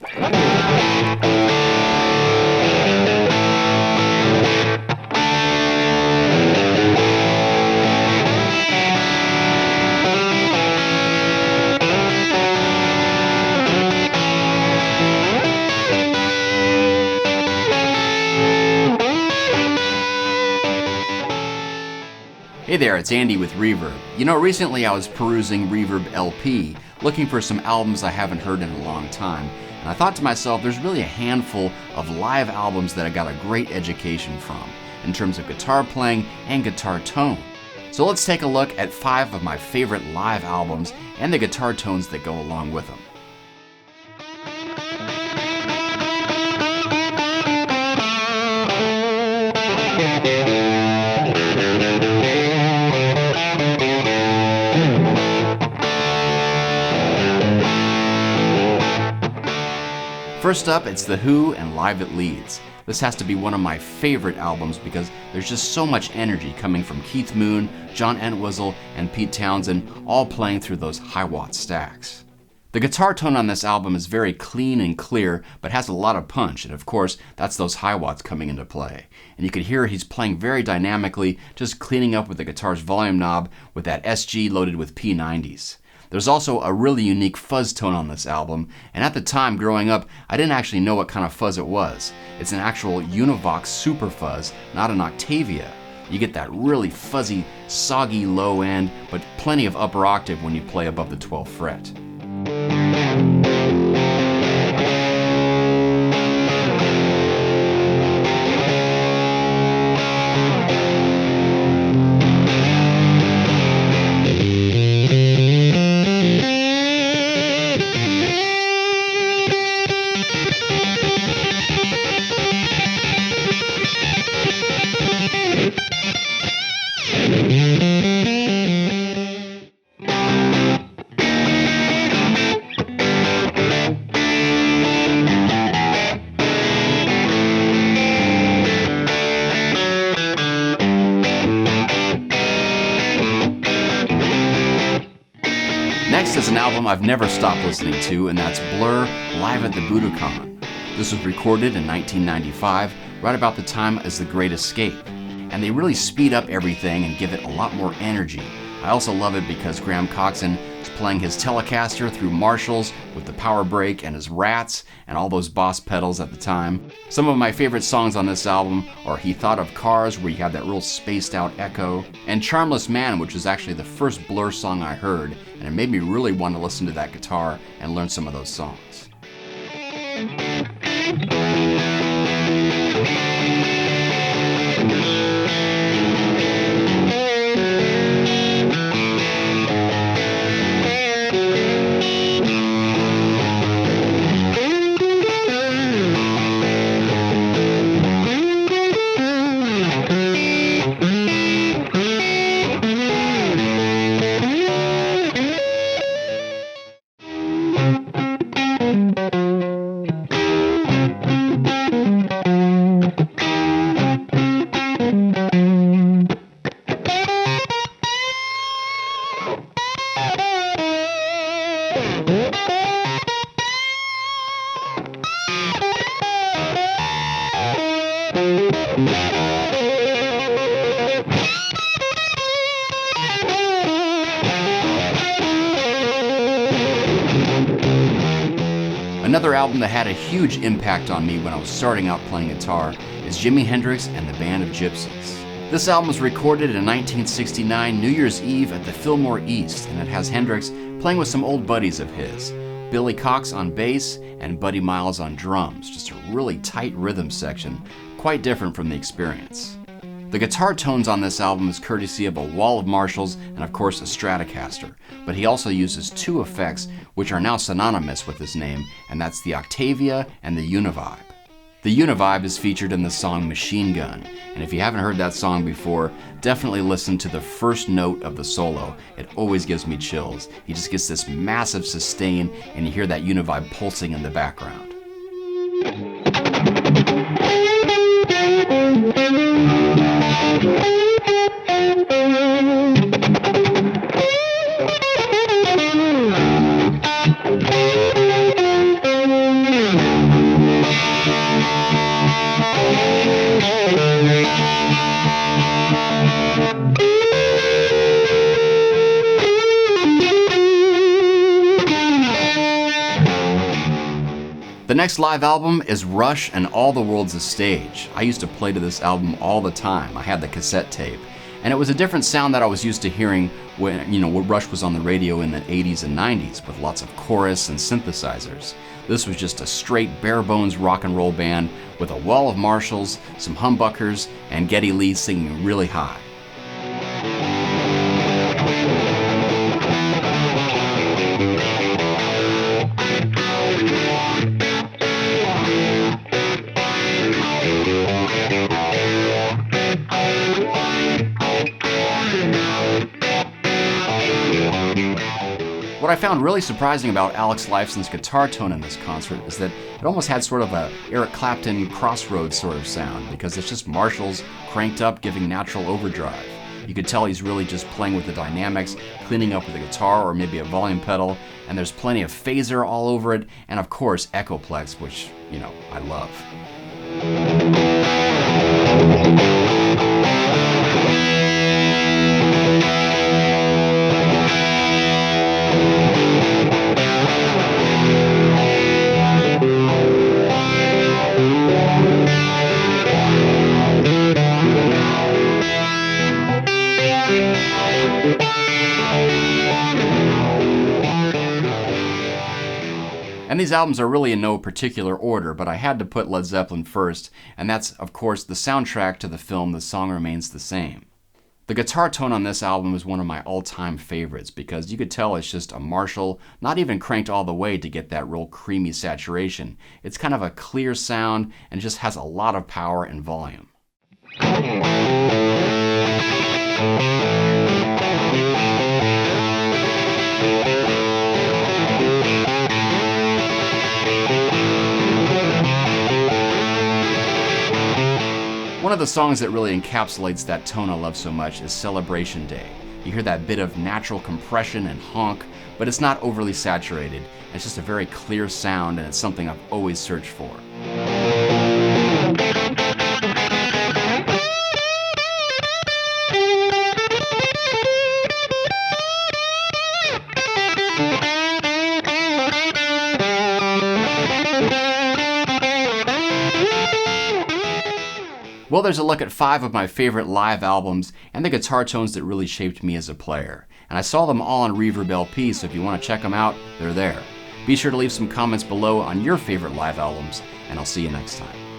Hey there, it's Andy with Reverb. You know, recently I was perusing Reverb LP, looking for some albums I haven't heard in a long time, and I thought to myself, there's really a handful of live albums that I got a great education from, in terms of guitar playing and guitar tone. So let's take a look at 5 of my favorite live albums and the guitar tones that go along with them. First up, it's The Who and Live at Leeds. This has to be one of my favorite albums because there's just so much energy coming from Keith Moon, John Entwistle, and Pete Townsend, all playing through those high-watt stacks. The guitar tone on this album is very clean and clear, but has a lot of punch, and of course, that's those high watts coming into play. And you can hear he's playing very dynamically, just cleaning up with the guitar's volume knob with that SG loaded with P90s. There's also a really unique fuzz tone on this album, and at the time growing up, I didn't actually know what kind of fuzz it was. It's an actual Univox super fuzz, not an Octavia. You get that really fuzzy, soggy low end, but plenty of upper octave when you play above the 12th fret. Next is an album I've never stopped listening to, and that's Blur, Live at the Budokan. This was recorded in 1995, right about the time as The Great Escape. And they really speed up everything and give it a lot more energy. I also love it because Graham Coxon is playing his Telecaster through Marshalls with the power brake and his Rats and all those Boss pedals at the time. Some of my favorite songs on this album are He Thought of Cars, where you have that real spaced out echo, and Charmless Man, which was actually the first Blur song I heard, and it made me really want to listen to that guitar and learn some of those songs. Another album that had a huge impact on me when I was starting out playing guitar is Jimi Hendrix and the Band of Gypsies. This album was recorded in 1969 New Year's Eve at the Fillmore East, and it has Hendrix playing with some old buddies of his, Billy Cox on bass and Buddy Miles on drums. Just a really tight rhythm section, quite different from the Experience. The guitar tones on this album is courtesy of a wall of Marshalls and of course a Stratocaster, but he also uses 2 effects which are now synonymous with his name, and that's the Octavia and the Univibe. The Univibe is featured in the song Machine Gun, and if you haven't heard that song before, definitely listen to the first note of the solo. It always gives me chills. He just gets this massive sustain, and you hear that Univibe pulsing in the background. The next live album is Rush and All the World's a Stage. I used to play to this album all the time. I had the cassette tape. And it was a different sound that I was used to hearing when Rush was on the radio in the 80s and 90s with lots of chorus and synthesizers. This was just a straight bare bones rock and roll band with a wall of Marshalls, some humbuckers, and Geddy Lee singing really high. What I found really surprising about Alex Lifeson's guitar tone in this concert is that it almost had sort of a Eric Clapton Crossroads sort of sound, because it's just Marshalls cranked up giving natural overdrive. You could tell he's really just playing with the dynamics, cleaning up with a guitar or maybe a volume pedal, and there's plenty of phaser all over it, and of course Echoplex, which, I love. And these albums are really in no particular order, but I had to put Led Zeppelin first, and that's, of course, the soundtrack to the film The Song Remains the Same. The guitar tone on this album is one of my all-time favorites because you could tell it's just a Marshall, not even cranked all the way to get that real creamy saturation. It's kind of a clear sound and just has a lot of power and volume. One of the songs that really encapsulates that tone I love so much is Celebration Day. You hear that bit of natural compression and honk, but it's not overly saturated. It's just a very clear sound, and it's something I've always searched for. Well, there's a look at 5 of my favorite live albums and the guitar tones that really shaped me as a player. And I saw them all on Reverb LP, so if you want to check them out, they're there. Be sure to leave some comments below on your favorite live albums, and I'll see you next time.